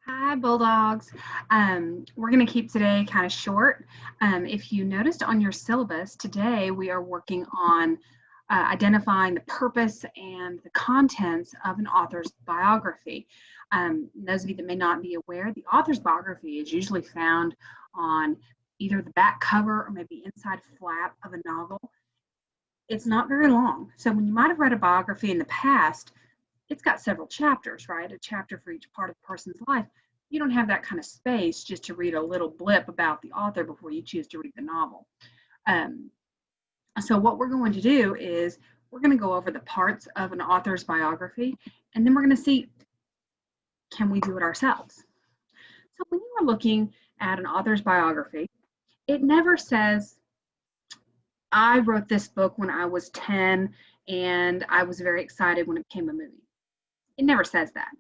Hi, Bulldogs. We're going to keep today kind of short. If you noticed on your syllabus, today we are working on identifying the purpose and the contents of an author's biography. Those of you that may not be aware, the author's biography is usually found on either the back cover or maybe inside flap of a novel. It's not very long. So when you might have read a biography in the past, it's got several chapters, right? A chapter for each part of the person's life. You don't have that kind of space just to read a little blip about the author before you choose to read the novel. Um, so what we're going to do is we're going to go over the parts of an author's biography, and then we're going to see, can we do it ourselves? So when you are looking at an author's biography, it never says, I wrote this book when I was 10 and I was very excited when it became a movie. It never says that.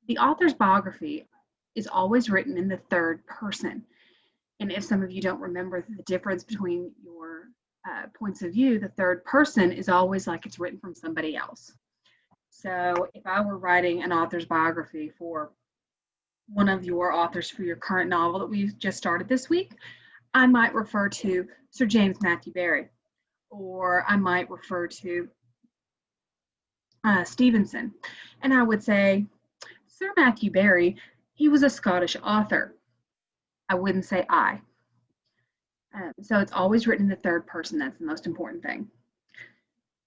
The author's biography is always written in the third person. And if some of you don't remember the difference between your points of view, the third person is always like it's written from somebody else. So if I were writing an author's biography for one of your authors for your current novel that we've just started this week, I might refer to Sir James Matthew Barrie, or I might refer to Stevenson. And I would say, Sir Matthew Barrie, he was a Scottish author. I wouldn't say I. So it's always written in the third person. That's the most important thing.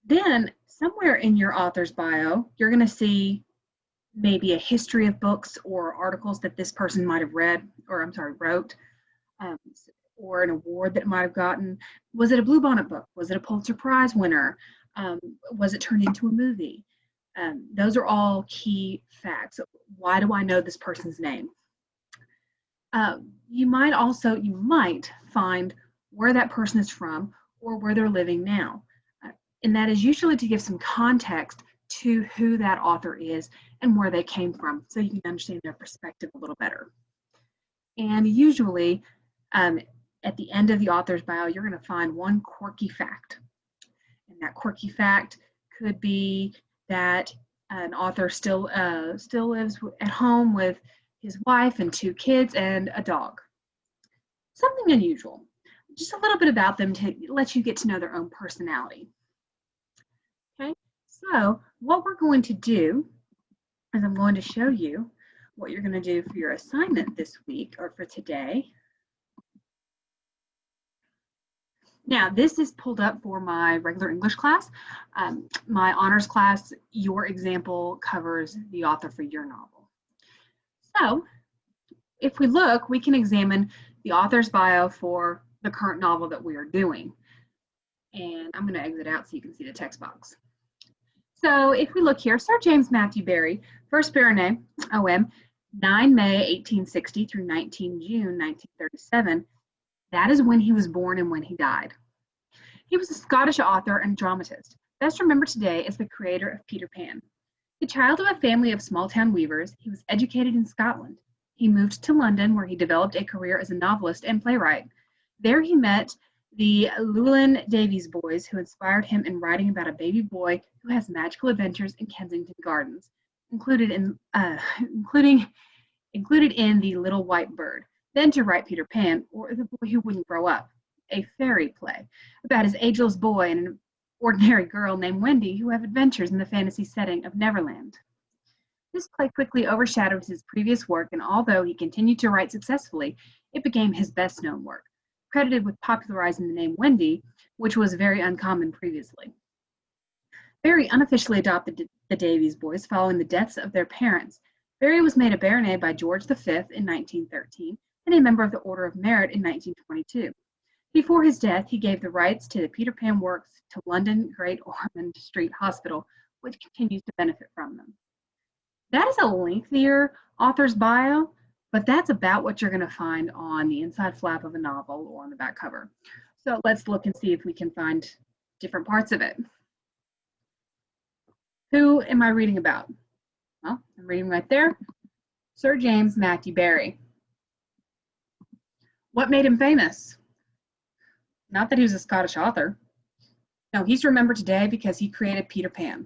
Then somewhere in your author's bio, you're going to see maybe a history of books or articles that this person might have read, or I'm sorry, wrote, or an award that it might have gotten. Was it a Bluebonnet book? Was it a Pulitzer Prize winner? Was it turned into a movie? Those are all key facts. Why do I know this person's name? You might find where that person is from or where they're living now. And that is usually to give some context to who that author is and where they came from, so you can understand their perspective a little better. And usually, at the end of the author's bio, you're going to find one quirky fact. And that quirky fact could be that an author still lives at home with his wife and 2 kids and a dog. Something unusual. Just a little bit about them to let you get to know their own personality. Okay, so what we're going to do is I'm going to show you what you're going to do for your assignment this week or for today. Now, this is pulled up for my regular English class. My honors class, your example covers the author for your novel. So, if we look, we can examine the author's bio for the current novel that we are doing. And I'm going to exit out so you can see the text box. So, if we look here, Sir James Matthew Barrie, 1st Baronet, OM, 9 May 1860 through 19 June 1937. That is when he was born and when he died. He was a Scottish author and dramatist, best remembered today as the creator of Peter Pan. The child of a family of small-town weavers, he was educated in Scotland. He moved to London, where he developed a career as a novelist and playwright. There he met the Llewelyn Davies boys, who inspired him in writing about a baby boy who has magical adventures in Kensington Gardens, included in The Little White Bird. Then to write Peter Pan, or The Boy Who Wouldn't Grow Up, a fairy play about his ageless boy and an ordinary girl named Wendy who have adventures in the fantasy setting of Neverland. This play quickly overshadowed his previous work, and although he continued to write successfully, it became his best-known work, credited with popularizing the name Wendy, which was very uncommon previously. Barrie unofficially adopted the Davies boys following the deaths of their parents. Barrie was made a baronet by George V in 1913 and a member of the Order of Merit in 1922. Before his death, he gave the rights to the Peter Pan works to London Great Ormond Street Hospital, which continues to benefit from them. That is a lengthier author's bio, but that's about what you're going to find on the inside flap of a novel or on the back cover. So let's look and see if we can find different parts of it. Who am I reading about? Well, I'm reading right there. Sir James Matthew Barrie. What made him famous? Not that he was a Scottish author. No, he's remembered today because he created Peter Pan.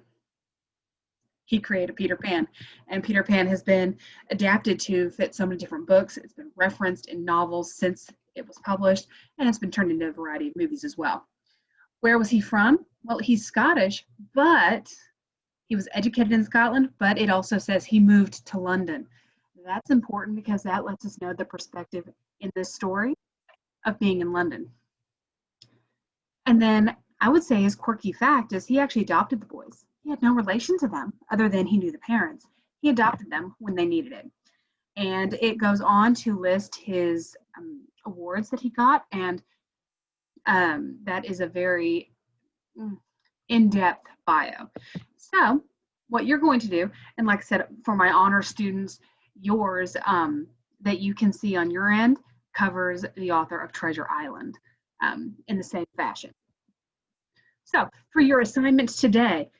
he created Peter Pan. And Peter Pan has been adapted to fit so many different books. It's been referenced in novels since it was published, and it's been turned into a variety of movies as well. Where was he from? Well, he's Scottish, but he was educated in Scotland, but it also says he moved to London. That's important because that lets us know the perspective in this story of being in London. And then I would say his quirky fact is he actually adopted the boys. He had no relation to them other than he knew the parents. He adopted them when they needed it. And it goes on to list his awards that he got, and that is a very in-depth bio. So what you're going to do, and like I said, for my honor students, yours that you can see on your end covers the author of Treasure Island in the same fashion. So for your assignments today,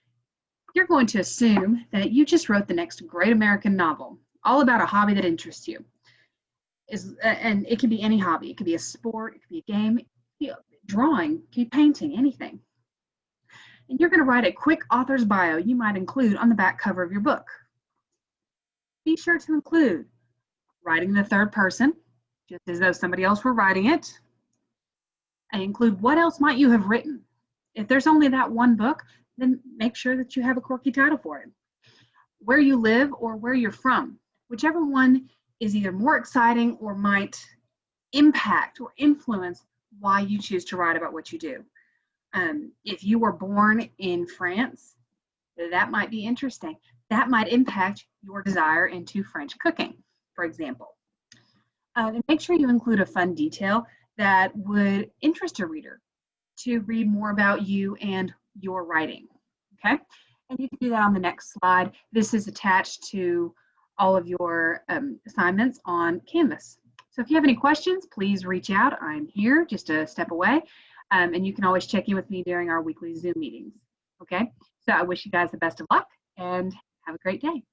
you're going to assume that you just wrote the next great American novel, all about a hobby that interests you. And it can be any hobby. It could be a sport, it could be a game, it could be drawing, it could be painting, anything. And you're going to write a quick author's bio you might include on the back cover of your book. Be sure to include writing in the third person, just as though somebody else were writing it. And include what else might you have written. If there's only that one book, then make sure that you have a quirky title for it. Where you live or where you're from, whichever one is either more exciting or might impact or influence why you choose to write about what you do. If you were born in France, that might be interesting. That might impact your desire into French cooking, for example. And make sure you include a fun detail that would interest a reader to read more about you and your writing, okay? And you can do that on the next slide. This is attached to all of your assignments on Canvas. So if you have any questions, please reach out. I'm here just a step away. And you can always check in with me during our weekly Zoom meetings, okay? So I wish you guys the best of luck and have a great day.